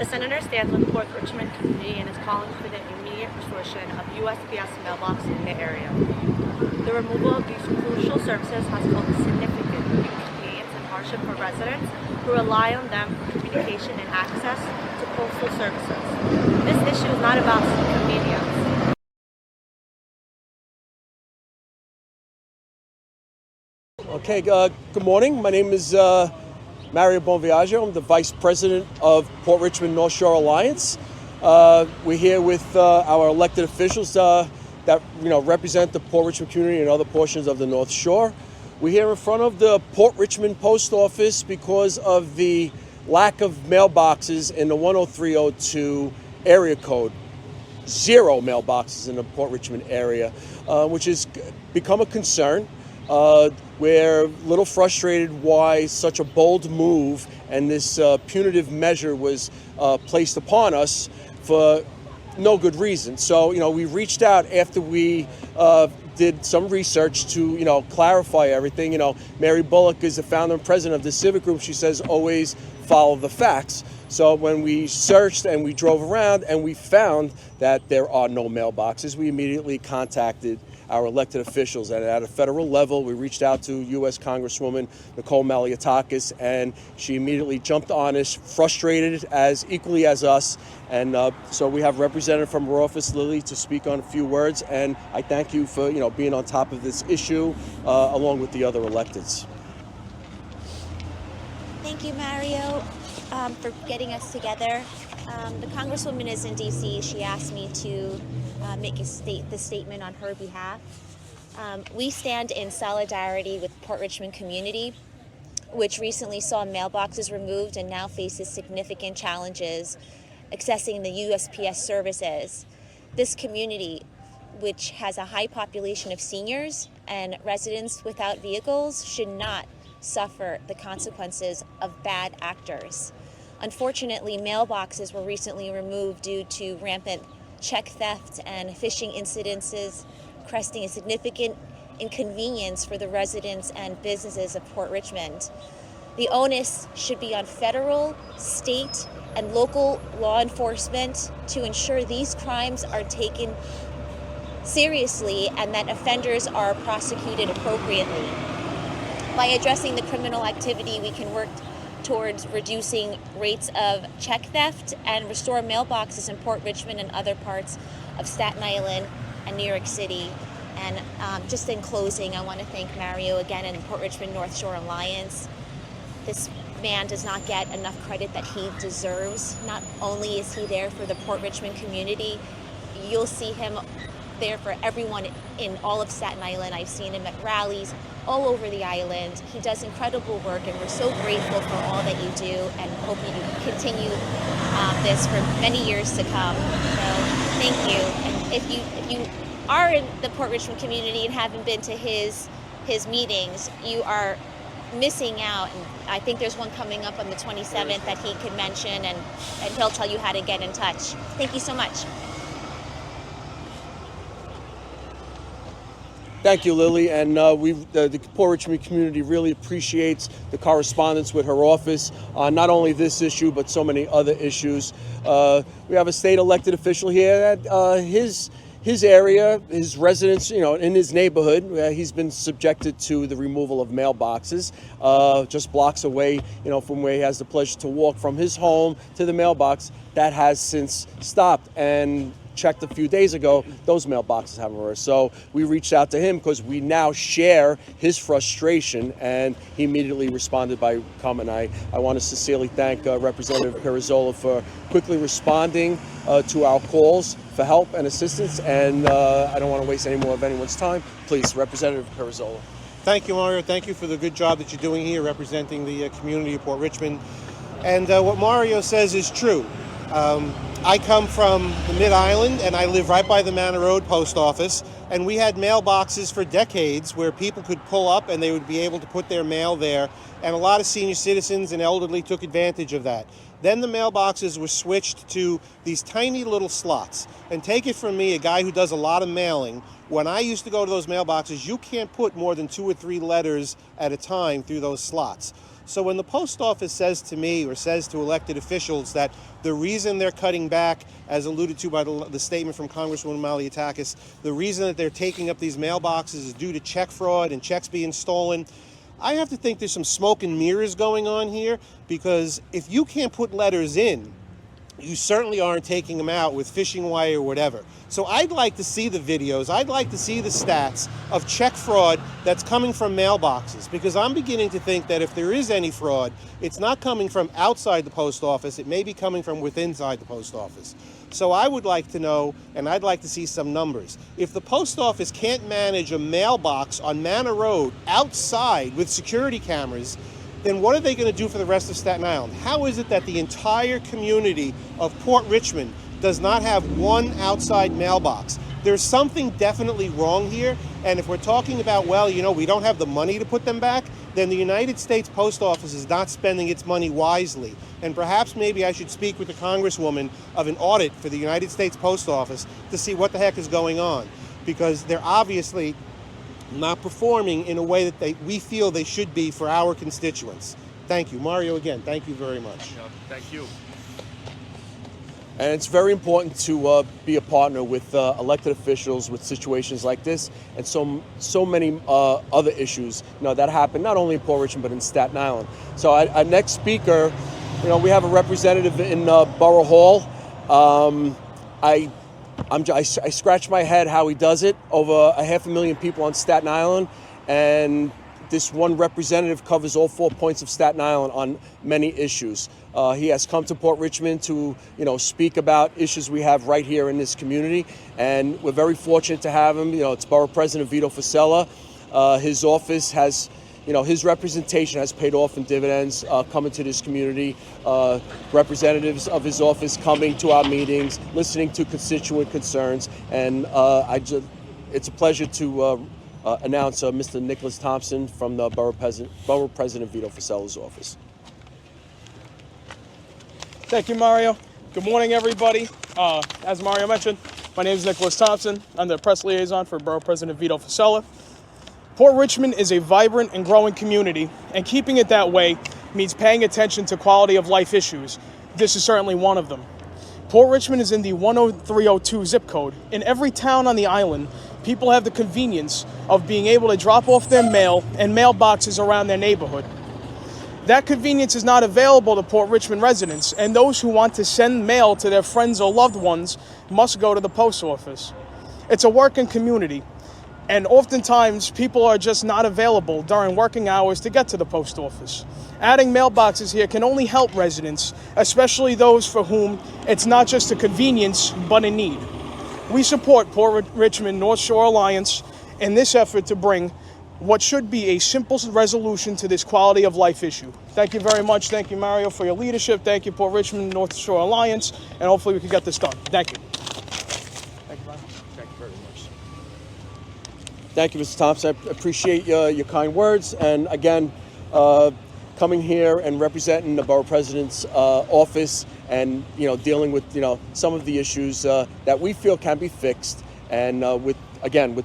The Senator stands with Port Richmond community and is calling for the immediate restoration of USPS mailboxes in the area. The removal of these crucial services has caused significant inconvenience and hardship for residents who rely on them for communication and access to postal services. This issue is not about convenience. Okay, good morning. My name is Mario Bonviaggio. I'm the Vice President of Port Richmond North Shore Alliance. We're here with our elected officials that represent the Port Richmond community and other portions of the North Shore. We're here in front of the Port Richmond Post Office because of the lack of mailboxes in the 10302 area code. 0 mailboxes in the Port Richmond area, which has become a concern. We're a little frustrated why such a bold move and this punitive measure was placed upon us for no good reason. So, we reached out after we did some research to, clarify everything. Mary Bullock is the founder and president of the civic group. She says always follow the facts. So when we searched and we drove around and we found that there are no mailboxes, we immediately contacted our elected officials. And at a federal level, we reached out to U.S. Congresswoman Nicole Malliotakis, and she immediately jumped on us, frustrated as equally as us. And so we have a representative from her office, Lily, to speak on a few words. And I thank you for being on top of this issue, along with the other electeds. Thank you, Mario, for getting us together. The Congresswoman is in D.C. She asked me to make the statement on her behalf. We stand in solidarity with Port Richmond community, which recently saw mailboxes removed and now faces significant challenges accessing the USPS services. This community, which has a high population of seniors and residents without vehicles, should not suffer the consequences of bad actors. Unfortunately, mailboxes were recently removed due to rampant check theft and phishing incidences, cresting a significant inconvenience for the residents and businesses of Port Richmond. The onus should be on federal, state, and local law enforcement to ensure these crimes are taken seriously and that offenders are prosecuted appropriately. By addressing the criminal activity, we can work towards reducing rates of check theft and restore mailboxes in Port Richmond and other parts of Staten Island and New York City. And just in closing, I want to thank Mario again and Port Richmond North Shore Alliance. This man does not get enough credit that he deserves. Not only is he there for the Port Richmond community, you'll see him there for everyone in all of Staten Island. I've seen him at rallies all over the island. He does incredible work, and we're so grateful for all that you do and hope you continue this for many years to come. So thank you. And if you are in the Port Richmond community and haven't been to his meetings, you are missing out. And I think there's one coming up on the 27th that he could mention, and he'll tell you how to get in touch. Thank you so much. Thank you, Lily, and the Port Richmond community really appreciates the correspondence with her office on not only this issue, but so many other issues. We have a state elected official here that his area, his residents, in his neighborhood, he's been subjected to the removal of mailboxes, just blocks away, from where he has the pleasure to walk from his home to the mailbox. That has since stopped, and checked a few days ago, those mailboxes haven't worked. So we reached out to him because we now share his frustration, and he immediately responded by coming. I want to sincerely thank Representative Pirizzola for quickly responding to our calls for help and assistance, and I don't want to waste any more of anyone's time. Please, Representative Pirizzola. Thank you, Mario. Thank you for the good job that you're doing here representing the community of Port Richmond. And what Mario says is true. I come from the Mid-Island, and I live right by the Manor Road Post Office, and we had mailboxes for decades where people could pull up and they would be able to put their mail there, and a lot of senior citizens and elderly took advantage of that. Then the mailboxes were switched to these tiny little slots. And take it from me, a guy who does a lot of mailing, When I used to go to those mailboxes, you can't put more than 2 or 3 letters at a time through those slots. So when the post office says to me or says to elected officials that the reason they're cutting back, as alluded to by the statement from Congresswoman Malliotakis, the reason that they're taking up these mailboxes is due to check fraud and checks being stolen, I have to think there's some smoke and mirrors going on here, because if you can't put letters in, you certainly aren't taking them out with fishing wire or whatever. So I'd like to see the videos, I'd like to see the stats of check fraud that's coming from mailboxes, because I'm beginning to think that if there is any fraud, it's not coming from outside the post office, it may be coming from inside the post office. So I would like to know, and I'd like to see some numbers. If the post office can't manage a mailbox on Manor Road outside with security cameras, then what are they going to do for the rest of Staten Island? How is it that the entire community of Port Richmond does not have one outside mailbox? There's something definitely wrong here, and if we're talking about, well, you know, we don't have the money to put them back, then the United States Post Office is not spending its money wisely. And perhaps maybe I should speak with the Congresswoman of an audit for the United States Post Office to see what the heck is going on, because they're obviously not performing in a way that we feel they should be for our constituents. Thank you. Mario, again, thank you very much. Thank you. And it's very important to be a partner with elected officials with situations like this and so many other issues, you know, that happen not only in Port Richmond but in Staten Island. So our next speaker, you know, we have a representative in Borough Hall. I scratch my head how he does it. Over 500,000 people on Staten Island, and this one representative covers all 4 points of Staten Island on many issues. He has come to Port Richmond to, you know, speak about issues we have right here in this community, and we're very fortunate to have him. You know, it's Borough President Vito Fasella. His office has, you know, his representation has paid off in dividends coming to this community. Representatives of his office coming to our meetings, listening to constituent concerns, and it's a pleasure to announce Mr. Nicholas Thompson from the Borough President Vito Fasella's office. Thank you, Mario. Good morning, everybody. As Mario mentioned, my name is Nicholas Thompson. I'm the press liaison for Borough President Vito Fasella. Port Richmond is a vibrant and growing community, and keeping it that way means paying attention to quality of life issues. This is certainly one of them. Port Richmond is in the 10302 zip code. In every town on the island, people have the convenience of being able to drop off their mail and mailboxes around their neighborhood. That convenience is not available to Port Richmond residents, and those who want to send mail to their friends or loved ones must go to the post office. It's a working community, and oftentimes people are just not available during working hours to get to the post office. Adding mailboxes here can only help residents, especially those for whom it's not just a convenience, but a need. We support Port Richmond North Shore Alliance in this effort to bring what should be a simple resolution to this quality of life issue. Thank you very much. Thank you, Mario, for your leadership. Thank you, Port Richmond North Shore Alliance, and hopefully we can get this done. Thank you. Thank you, Mario. Thank you very much. Thank you, Mr. Thompson. I appreciate your kind words, and again, coming here and representing the Borough President's office, and, you know, dealing with, you know, some of the issues that we feel can be fixed, and with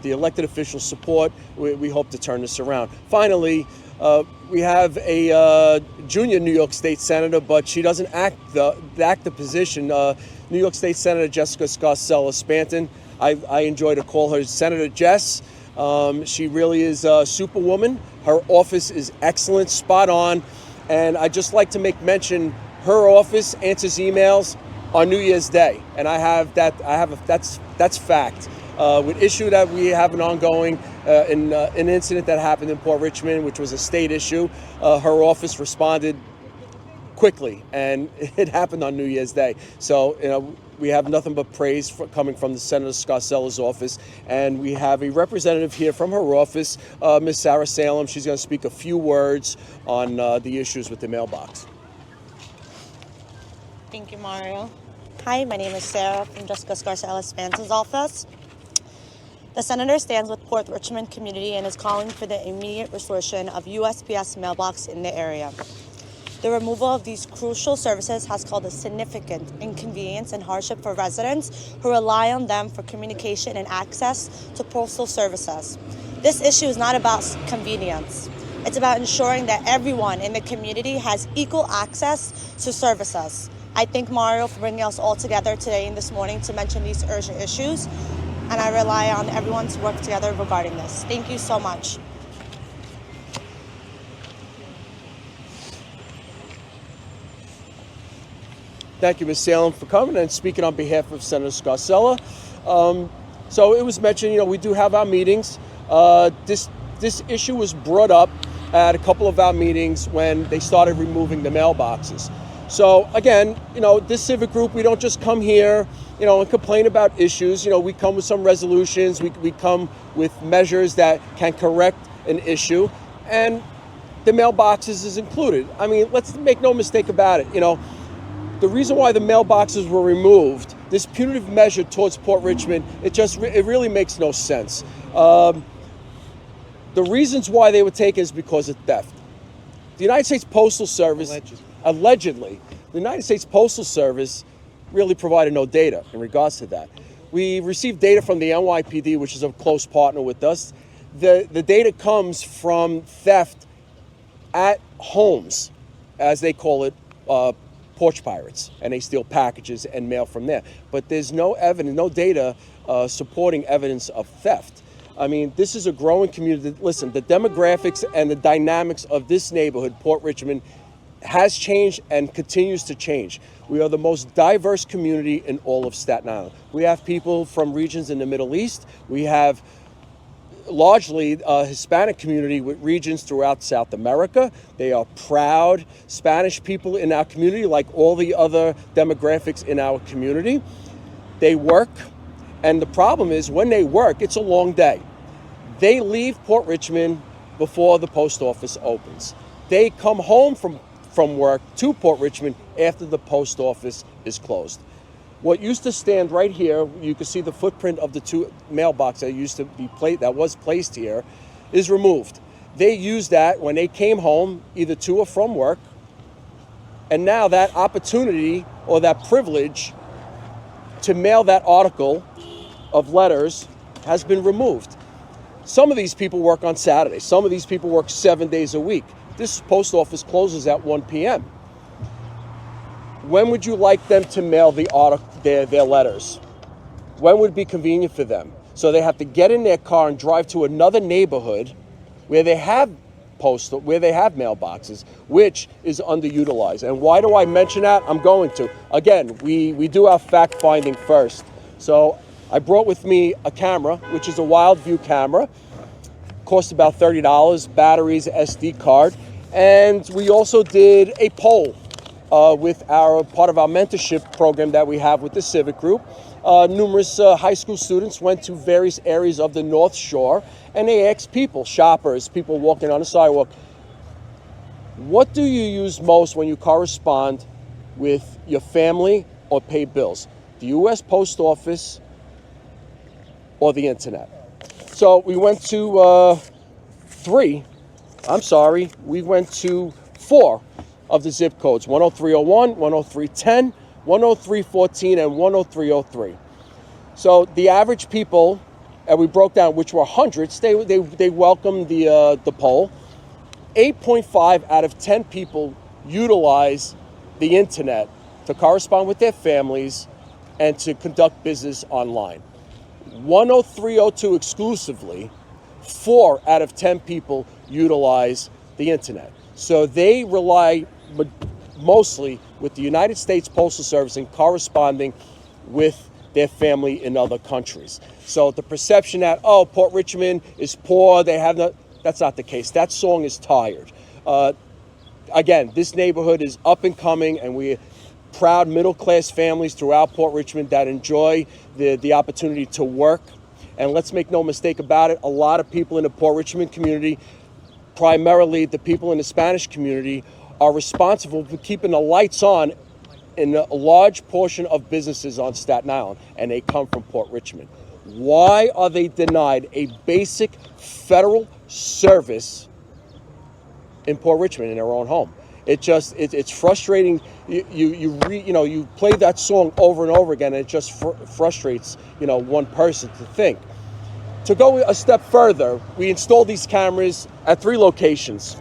the elected officials' support, we hope to turn this around. Finally, we have a junior New York State Senator, but she doesn't act the position. New York State Senator Jessica Scarcella-Spanton. I enjoy to call her Senator Jess. She really is a superwoman. Her office is excellent, spot on, and I'd just like to make mention her office answers emails on New Year's Day, and that's fact. With issue that we have an ongoing, an incident that happened in Port Richmond, which was a state issue, her office responded quickly, and it happened on New Year's Day. So, you know, we have nothing but praise coming from the Senator Scarcella's office, and we have a representative here from her office, Ms. Sarah Salem. She's going to speak a few words on the issues with the mailbox. Thank you, Mario. Hi, my name is Sarah from Jessica Scarcella-Spanton's office. The Senator stands with Port Richmond community and is calling for the immediate restoration of USPS mailbox in the area. The removal of these crucial services has caused a significant inconvenience and hardship for residents who rely on them for communication and access to postal services. This issue is not about convenience. It's about ensuring that everyone in the community has equal access to services. I thank Mario for bringing us all together today and this morning to mention these urgent issues, and I rely on everyone to work together regarding this. Thank you so much. Thank you, Ms. Salem, for coming and speaking on behalf of Senator Scarcella. So it was mentioned, we do have our meetings. This issue was brought up at a couple of our meetings when they started removing the mailboxes. So again, this civic group, we don't just come here, and complain about issues. We come with some resolutions. We come with measures that can correct an issue, and the mailboxes is included. I mean, let's make no mistake about it. The reason why the mailboxes were removed, this punitive measure towards Port Richmond, it really makes no sense. The reasons why they were taken is because of theft. The United States Postal Service, allegedly, the United States Postal Service really provided no data in regards to that. We received data from the NYPD, which is a close partner with us. The data comes from theft at homes, as they call it, porch pirates, and they steal packages and mail from there. But there's no evidence, no data supporting evidence of theft. I mean, this is a growing community. Listen, the demographics and the dynamics of this neighborhood, Port Richmond, has changed and continues to change. We are the most diverse community in all of Staten Island. We have people from regions in the Middle East. We have largely a Hispanic community with regions throughout South America. They are proud Spanish people in our community, like all the other demographics in our community. They work, and the problem is when they work, it's a long day. They leave Port Richmond before the post office opens. They come home from work to Port Richmond after the post office is closed. What used to stand right here, you can see the footprint of the two mailboxes that used to be that was placed here, is removed. They used that when they came home, either to or from work, and now that opportunity or that privilege to mail that article of letters has been removed. Some of these people work on Saturdays. Some of these people work 7 days a week. This post office closes at 1 p.m. When would you like them to mail their letters? When would it be convenient for them? So they have to get in their car and drive to another neighborhood where they have mailboxes, which is underutilized. And why do I mention that? I'm going to. Again, we do our fact finding first. So I brought with me a camera, which is a wild view camera. Cost about $30, batteries, SD card. And we also did a poll with part of our mentorship program that we have with the civic group. Numerous high school students went to various areas of the North Shore, and they asked people, shoppers, people walking on the sidewalk, what do you use most when you correspond with your family or pay bills? The U.S. Post Office or the internet? So we went to we went to 4 of the zip codes, 10301, 10310, 10314, and 10303. So the average people, and we broke down, which were hundreds, they welcomed the poll. 8.5 out of 10 people utilize the internet to correspond with their families and to conduct business online. 10302 exclusively, 4 out of 10 people utilize the internet. So they rely mostly with the United States Postal Service and corresponding with their family in other countries. So the perception that, Port Richmond is poor, that's not the case. That song is tired. Again, this neighborhood is up and coming, and we're proud middle-class families throughout Port Richmond that enjoy the opportunity to work. And let's make no mistake about it, a lot of people in the Port Richmond community, primarily the people in the Spanish community, are responsible for keeping the lights on in a large portion of businesses on Staten Island, and they come from Port Richmond. Why are they denied a basic federal service in Port Richmond in their own home? It's frustrating. You play that song over and over again, and it just frustrates one person to think. To go a step further, we installed these cameras at 3 locations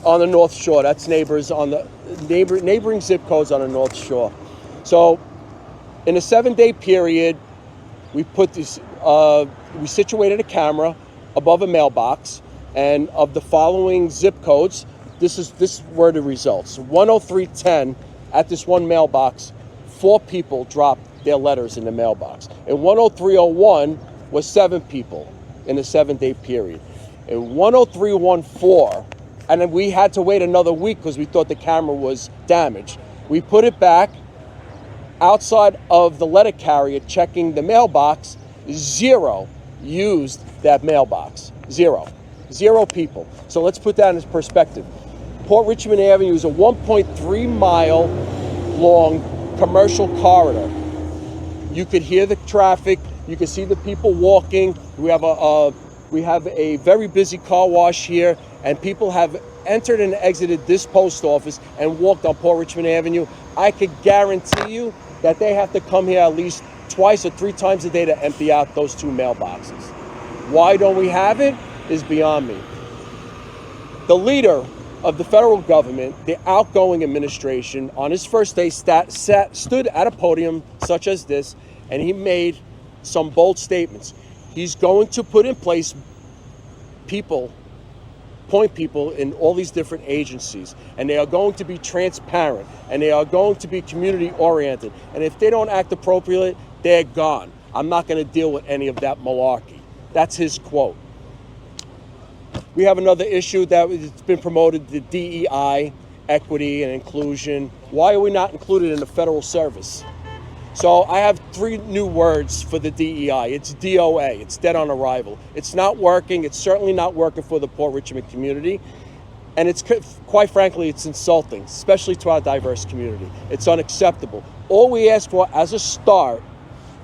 on the North Shore. That's neighbors on the neighboring zip codes on the North Shore. So in a 7-day period, we put this. We situated a camera above a mailbox, and of the following zip codes, this were the results. 10310 at this one mailbox, 4 people dropped their letters in the mailbox. And 10301 was 7 people in a 7-day period. And 10314, and then we had to wait another week because we thought the camera was damaged. We put it back outside of the letter carrier, checking the mailbox. 0 used that mailbox. 0 people. So let's put that in perspective. Port Richmond Avenue is a 1.3 mile long commercial corridor. You could hear the traffic. You can see the people walking. We have a very busy car wash here, and people have entered and exited this post office and walked on Port Richmond Avenue. I could guarantee you that they have to come here at least twice or 3 times a day to empty out those 2 mailboxes. Why don't we have it is beyond me. The leader of the federal government, the outgoing administration, on his first day stood at a podium such as this, and he made some bold statements. He's going to put in place point people in all these different agencies, and they are going to be transparent, and they are going to be community oriented. And if they don't act appropriately, they're gone. I'm not going to deal with any of that malarkey. That's his quote. We have another issue that has been promoted, the DEI, equity and inclusion. Why are we not included in the federal service? So I have 3 new words for the DEI. It's DOA. It's dead on arrival. It's not working. It's certainly not working for the Port Richmond community. And it's, quite frankly, it's insulting, especially to our diverse community. It's unacceptable. All we ask for as a start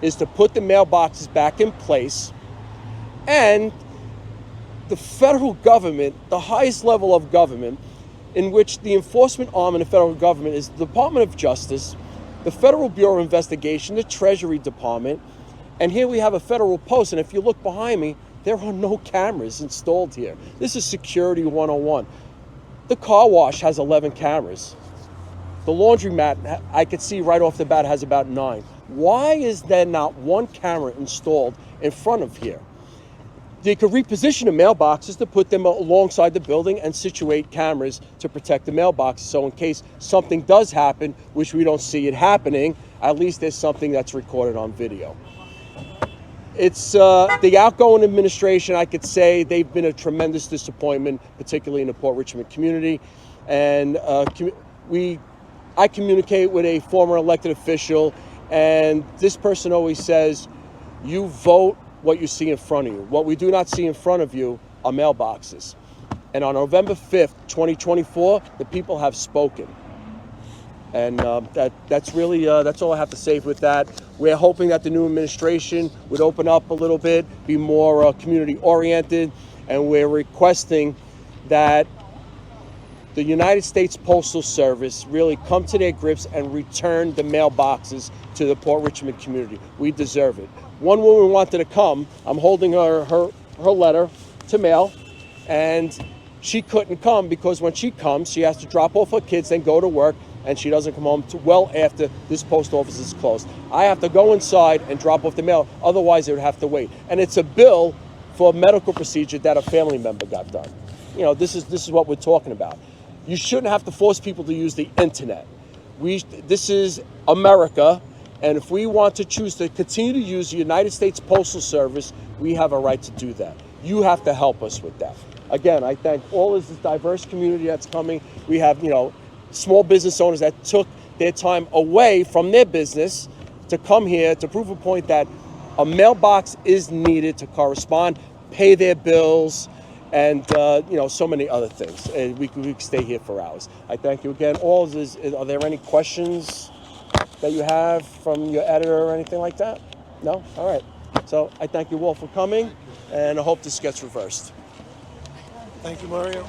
is to put the mailboxes back in place, and the federal government, the highest level of government, in which the enforcement arm in the federal government is the Department of Justice, the Federal Bureau of Investigation, the Treasury Department, and here we have a federal post, and if you look behind me, there are no cameras installed here. This is security 101. The car wash has 11 cameras. The laundromat, I could see right off the bat, has about 9. Why is there not 1 camera installed in front of here? They could reposition the mailboxes to put them alongside the building and situate cameras to protect the mailboxes. So in case something does happen, which we don't see it happening, at least there's something that's recorded on video. It's the outgoing administration, I could say they've been a tremendous disappointment, particularly in the Port Richmond community. And I communicate with a former elected official, and this person always says, you vote what you see in front of you. What we do not see in front of you are mailboxes. And on November 5th, 2024, the people have spoken. And that's really, that's all I have to say with that. We're hoping that the new administration would open up a little bit, be more community oriented, and we're requesting that the United States Postal Service really come to their grips and return the mailboxes to the Port Richmond community. We deserve it. One woman wanted to come. I'm holding her letter to mail, and she couldn't come because when she comes, she has to drop off her kids, then go to work, and she doesn't come home till well after this post office is closed. I have to go inside and drop off the mail, otherwise they would have to wait. And it's a bill for a medical procedure that a family member got done. You know, this is what we're talking about. You shouldn't have to force people to use the internet. This is America, and if we want to choose to continue to use the United States Postal Service, we have a right to do that. You have to help us with that. Again, I thank all of this diverse community that's coming. We have, small business owners that took their time away from their business to come here to prove a point that a mailbox is needed to correspond, pay their bills, and so many other things. And we could stay here for hours. I thank you again. Are there any questions that you have from your editor or anything like that? No? All right. So I thank you all for coming, and I hope this gets reversed. Thank you, Mario.